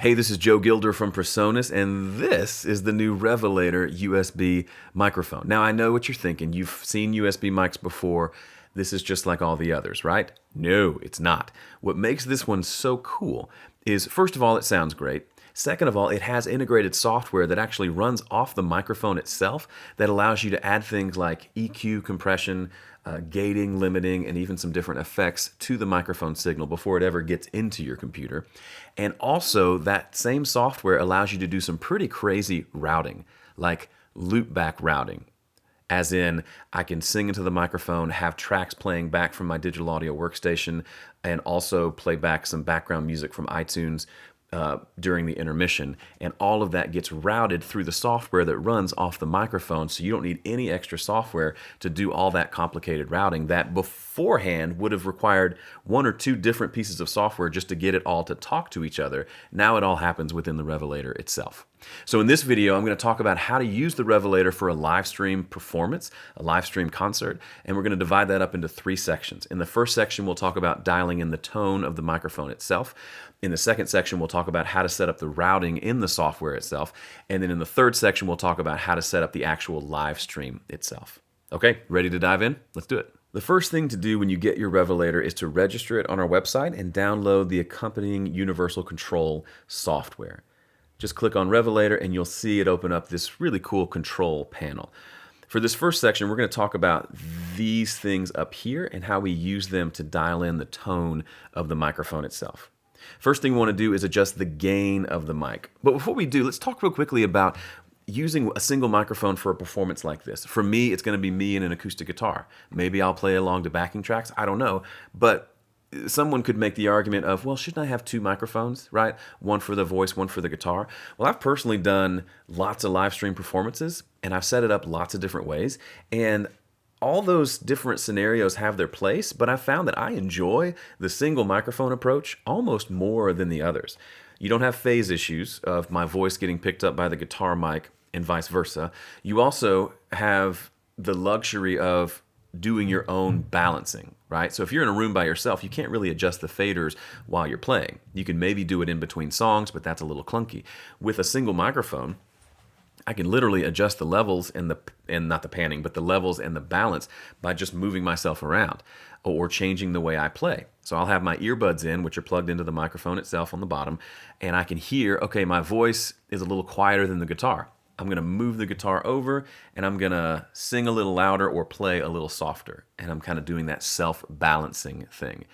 Hey, this is Joe Gilder from Presonus, and this is the new Revelator USB microphone. Now, I know what you're thinking. You've seen USB mics before. This is just like all the others, right? No, it's not. What makes this one so cool is, first of all, it sounds great. Second of all, it has integrated software that actually runs off the microphone itself that allows you to add things like EQ, compression, gating, limiting, and even some different effects to the microphone signal before it ever gets into your computer. And also, that same software allows you to do some pretty crazy routing, like loopback routing. As in, I can sing into the microphone, have tracks playing back from my digital audio workstation, and also play back some background music from iTunes during the intermission. And all of that gets routed through the software that runs off the microphone, so you don't need any extra software to do all that complicated routing that beforehand would have required one or two different pieces of software just to get it all to talk to each other. Now it all happens within the Revelator itself. So in this video, I'm going to talk about how to use the Revelator for a live stream performance, a live stream concert, and we're going to divide that up into 3 sections. In the first section, we'll talk about dialing in the tone of the microphone itself. In the second section, we'll talk about how to set up the routing in the software itself. And then in the third section, we'll talk about how to set up the actual live stream itself. Okay, ready to dive in? Let's do it. The first thing to do when you get your Revelator is to register it on our website and download the accompanying universal control software. Just click on Revelator and you'll see it open up this really cool control panel. For this first section, we're going to talk about these things up here and how we use them to dial in the tone of the microphone itself. First thing we want to do is adjust the gain of the mic. But before we do, let's talk real quickly about using a single microphone for a performance like this. For me, it's going to be me and an acoustic guitar. Maybe I'll play along to backing tracks. I don't know. But someone could make the argument of, well, shouldn't I have 2 microphones, right? One for the voice, one for the guitar. Well, I've personally done lots of live stream performances, and I've set it up lots of different ways. And all those different scenarios have their place, but I found that I enjoy the single microphone approach almost more than the others. You don't have phase issues of my voice getting picked up by the guitar mic and vice versa. You also have the luxury of doing your own balancing, right? So if you're in a room by yourself, you can't really adjust the faders while you're playing. You can maybe do it in between songs, but that's a little clunky. With a single microphone, I can literally adjust the levels and not the panning, but the levels and the balance by just moving myself around or changing the way I play. So I'll have my earbuds in, which are plugged into the microphone itself on the bottom, and I can hear, okay, my voice is a little quieter than the guitar. I'm going to move the guitar over and I'm going to sing a little louder or play a little softer. And I'm kind of doing that self-balancing thing.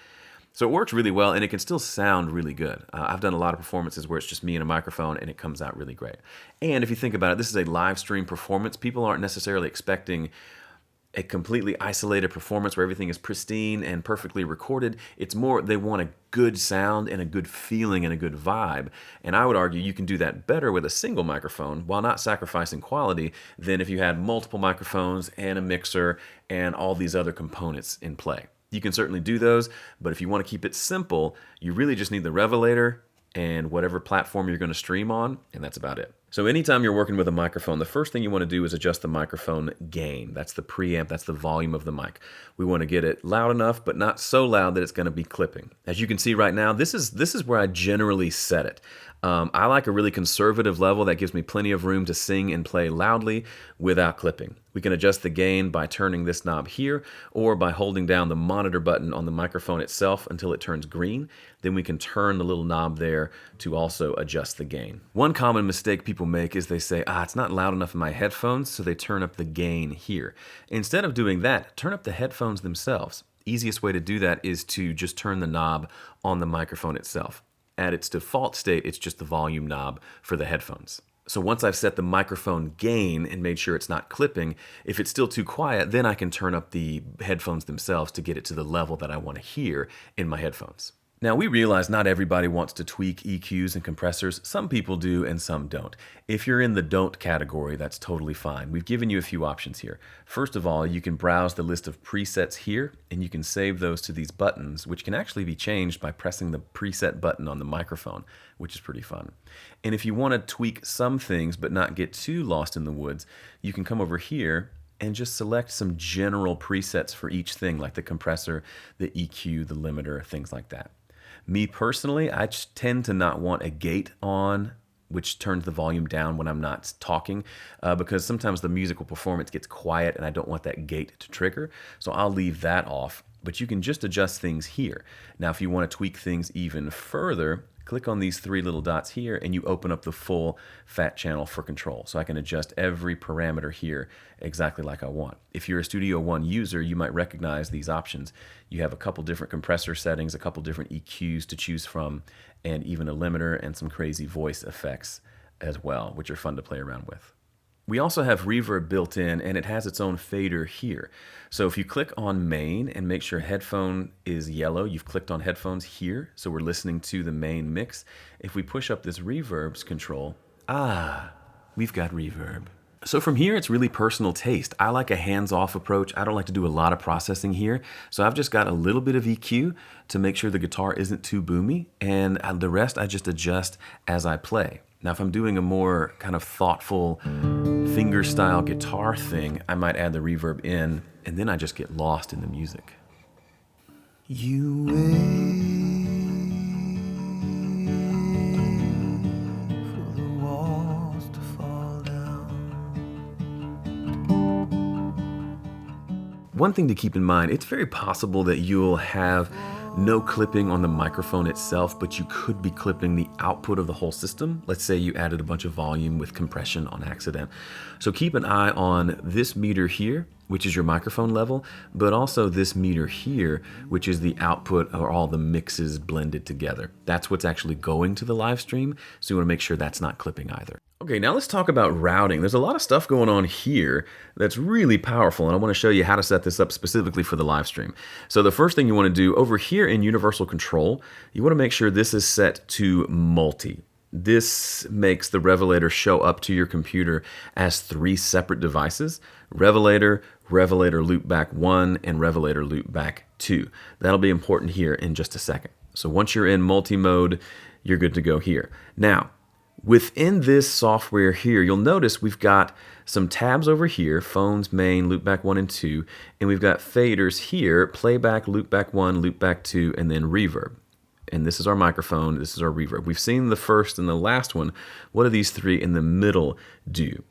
So it works really well and it can still sound really good. I've done a lot of performances where it's just me and a microphone and it comes out really great. And if you think about it, this is a live stream performance. People aren't necessarily expecting a completely isolated performance where everything is pristine and perfectly recorded. It's more they want a good sound and a good feeling and a good vibe. And I would argue you can do that better with a single microphone while not sacrificing quality than if you had multiple microphones and a mixer and all these other components in play. You can certainly do those, but if you want to keep it simple, you really just need the Revelator and whatever platform you're going to stream on, and that's about it. So anytime you're working with a microphone, the first thing you want to do is adjust the microphone gain. That's the preamp, that's the volume of the mic. We want to get it loud enough, but not so loud that it's going to be clipping. As you can see right now, this is where I generally set it. I like a really conservative level that gives me plenty of room to sing and play loudly without clipping. We can adjust the gain by turning this knob here or by holding down the monitor button on the microphone itself until it turns green. Then we can turn the little knob there to also adjust the gain. One common mistake people make is they say, it's not loud enough in my headphones, so they turn up the gain here. Instead of doing that, turn up the headphones themselves. Easiest way to do that is to just turn the knob on the microphone itself. At its default state, it's just the volume knob for the headphones. So once I've set the microphone gain and made sure it's not clipping, if it's still too quiet, then I can turn up the headphones themselves to get it to the level that I want to hear in my headphones. Now, we realize not everybody wants to tweak EQs and compressors. Some people do and some don't. If you're in the don't category, that's totally fine. We've given you a few options here. First of all, you can browse the list of presets here, and you can save those to these buttons, which can actually be changed by pressing the preset button on the microphone, which is pretty fun. And if you want to tweak some things but not get too lost in the woods, you can come over here and just select some general presets for each thing, like the compressor, the EQ, the limiter, things like that. Me personally, I just tend to not want a gate on, which turns the volume down when I'm not talking, because sometimes the musical performance gets quiet and I don't want that gate to trigger. So I'll leave that off, but you can just adjust things here. Now, if you want to tweak things even further, click on these three little dots here and you open up the full fat channel for control. So I can adjust every parameter here exactly like I want. If you're a Studio One user, you might recognize these options. You have a couple different compressor settings, a couple different EQs to choose from, and even a limiter and some crazy voice effects as well, which are fun to play around with. We also have reverb built in, and it has its own fader here. So if you click on main and make sure headphone is yellow, you've clicked on headphones here, so we're listening to the main mix. If we push up this reverbs control, we've got reverb. So from here, it's really personal taste. I like a hands-off approach. I don't like to do a lot of processing here. So I've just got a little bit of EQ to make sure the guitar isn't too boomy, and the rest I just adjust as I play. Now, if I'm doing a more kind of thoughtful finger-style guitar thing, I might add the reverb in, and then I just get lost in the music. You wait for the walls to fall down. One thing to keep in mind, it's very possible that you'll have no clipping on the microphone itself, but you could be clipping the output of the whole system. Let's say you added a bunch of volume with compression on accident. So keep an eye on this meter here, which is your microphone level, but also this meter here, which is the output of all the mixes blended together. That's what's actually going to the live stream, so you want to make sure that's not clipping either. Okay, now let's talk about routing. There's a lot of stuff going on here that's really powerful, and I want to show you how to set this up specifically for the live stream. So the first thing you want to do over here in Universal Control, you want to make sure this is set to multi. This makes the Revelator show up to your computer as 3 separate devices: Revelator, Revelator Loopback 1, and Revelator Loopback 2. That'll be important here in just a second. So once you're in multi-mode, you're good to go here. Now, within this software here, you'll notice we've got some tabs over here: phones, main, loopback 1 and 2, and we've got faders here: playback, loopback 1, loopback 2, and then reverb. And this is our microphone, this is our reverb. We've seen the first and the last one. What do these 3 in the middle do?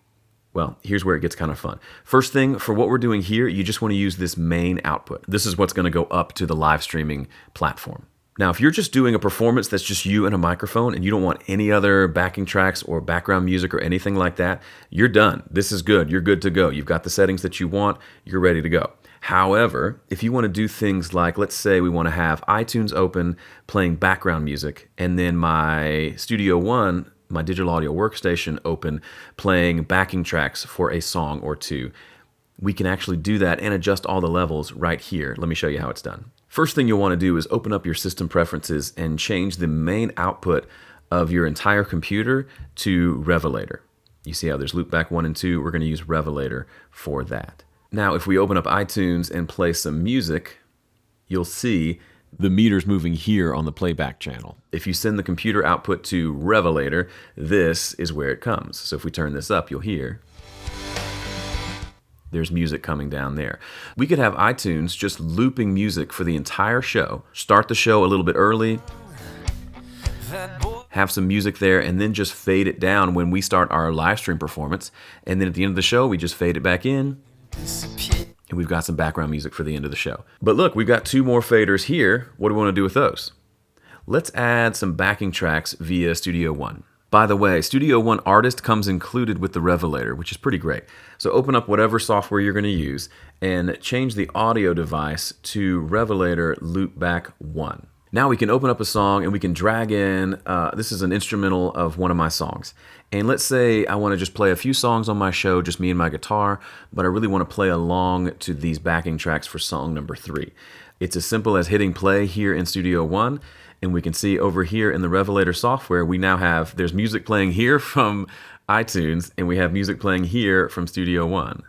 Well, here's where it gets kind of fun. First thing, for what we're doing here, you just want to use this main output. This is what's going to go up to the live streaming platform. Now, if you're just doing a performance that's just you and a microphone and you don't want any other backing tracks or background music or anything like that, you're done. This is good. You're good to go. You've got the settings that you want. You're ready to go. However, if you want to do things like, let's say we want to have iTunes open playing background music, and then my Studio One, my digital audio workstation, open playing backing tracks for a song or two, we can actually do that and adjust all the levels right here. Let me show you how it's done. First thing you'll want to do is open up your system preferences and change the main output of your entire computer to Revelator. You see how there's Loopback 1 and 2? We're going to use Revelator for that. Now, if we open up iTunes and play some music, you'll see the meters moving here on the playback channel. If you send the computer output to Revelator, this is where it comes. So if we turn this up, you'll hear there's music coming down there. We could have iTunes just looping music for the entire show. Start the show a little bit early, have some music there, and then just fade it down when we start our live stream performance. And then at the end of the show, we just fade it back in, and we've got some background music for the end of the show. But look, we've got 2 more faders here. What do we want to do with those? Let's add some backing tracks via Studio One. By the way, Studio One Artist comes included with the Revelator, which is pretty great. So open up whatever software you're going to use and change the audio device to Revelator Loopback 1. Now we can open up a song and we can drag in, this is an instrumental of one of my songs. And let's say I want to just play a few songs on my show, just me and my guitar, but I really want to play along to these backing tracks for song number 3. It's as simple as hitting play here in Studio One, and we can see over here in the Revelator software, we now have, there's music playing here from iTunes, and we have music playing here from Studio One.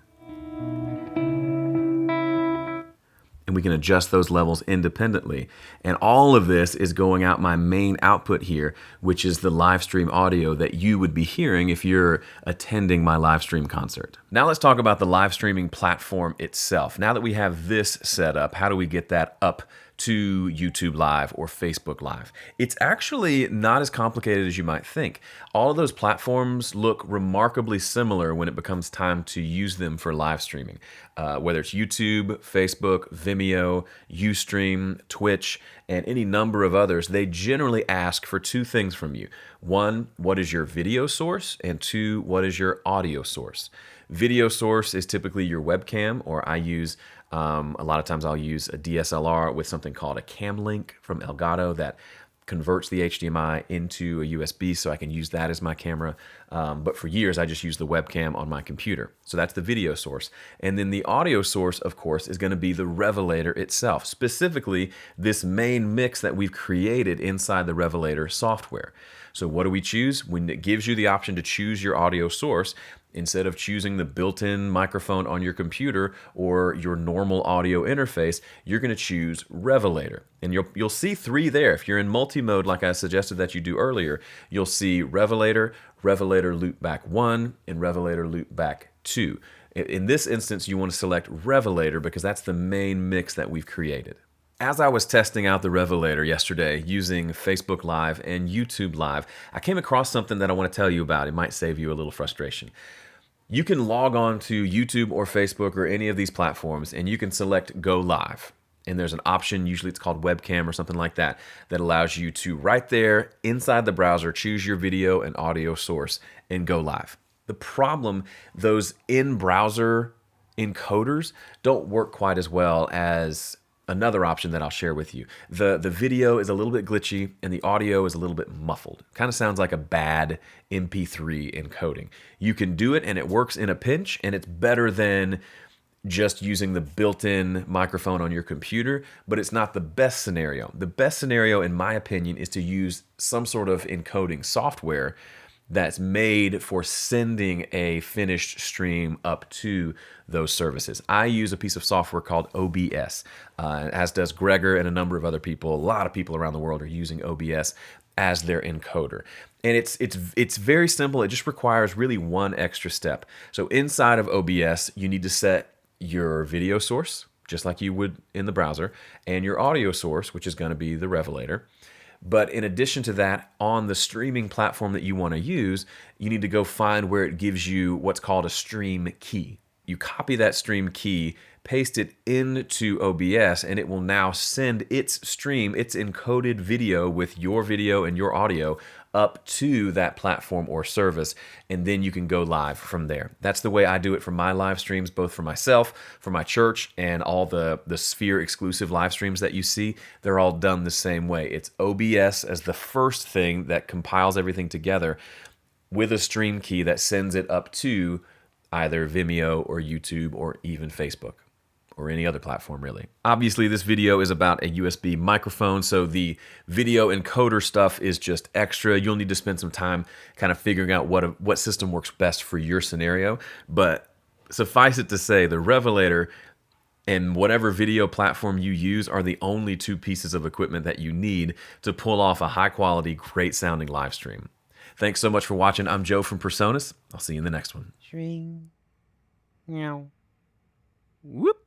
And we can adjust those levels independently. And all of this is going out my main output here, which is the live stream audio that you would be hearing if you're attending my live stream concert. Now let's talk about the live streaming platform itself. Now that we have this set up, how do we get that up to YouTube Live or Facebook Live. It's actually not as complicated as you might think. All of those platforms look remarkably similar when it becomes time to use them for live streaming. Whether it's YouTube, Facebook, Vimeo, Ustream, Twitch, and any number of others, they generally ask for two things from you. One, what is your video source? And two, what is your audio source? Video source is typically your webcam, or I use, a lot of times I'll use a DSLR with something called a cam link from Elgato that converts the HDMI into a USB so I can use that as my camera. But for years, I just used the webcam on my computer. So that's the video source. And then the audio source, of course, is going to be the Revelator itself, specifically this main mix that we've created inside the Revelator software. So what do we choose? When it gives you the option to choose your audio source, instead of choosing the built-in microphone on your computer or your normal audio interface, you're going to choose Revelator. And you'll see three there. If you're in multi-mode, like I suggested that you do earlier, you'll see Revelator, Revelator Loopback 1, and Revelator Loopback 2. In this instance, you want to select Revelator because that's the main mix that we've created. As I was testing out the Revelator yesterday using Facebook Live and YouTube Live, I came across something that I want to tell you about. It might save you a little frustration. You can log on to YouTube or Facebook or any of these platforms and you can select Go Live. And there's an option, usually it's called webcam or something like that, that allows you to right there inside the browser choose your video and audio source and go live. The problem, those in-browser encoders don't work quite as well as another option that I'll share with you. The video is a little bit glitchy and the audio is a little bit muffled. Kind of sounds like a bad MP3 encoding. You can do it and it works in a pinch, and it's better than just using the built-in microphone on your computer, but it's not the best scenario. The best scenario, in my opinion, is to use some sort of encoding software that's made for sending a finished stream up to those services. I use a piece of software called OBS, as does Gregor and a number of other people. A lot of people around the world are using OBS as their encoder. And it's very simple. It just requires really one extra step. So inside of OBS, you need to set your video source, just like you would in the browser, and your audio source, which is going to be the Revelator. But in addition to that, on the streaming platform that you want to use, you need to go find where it gives you what's called a stream key. You copy that stream key, paste it into OBS, and it will now send its stream, its encoded video with your video and your audio up to that platform or service, and then you can go live from there. That's the way I do it for my live streams, both for myself, for my church, and all the Sphere exclusive live streams that you see. They're all done the same way. It's OBS as the first thing that compiles everything together with a stream key that sends it up to either Vimeo or YouTube or even Facebook, or any other platform, really. Obviously, this video is about a USB microphone, so the video encoder stuff is just extra. You'll need to spend some time kind of figuring out what system works best for your scenario. But suffice it to say, the Revelator and whatever video platform you use are the only two pieces of equipment that you need to pull off a high-quality, great-sounding live stream. Thanks so much for watching. I'm Joe from Personas. I'll see you in the next one. String. Meow. Whoop.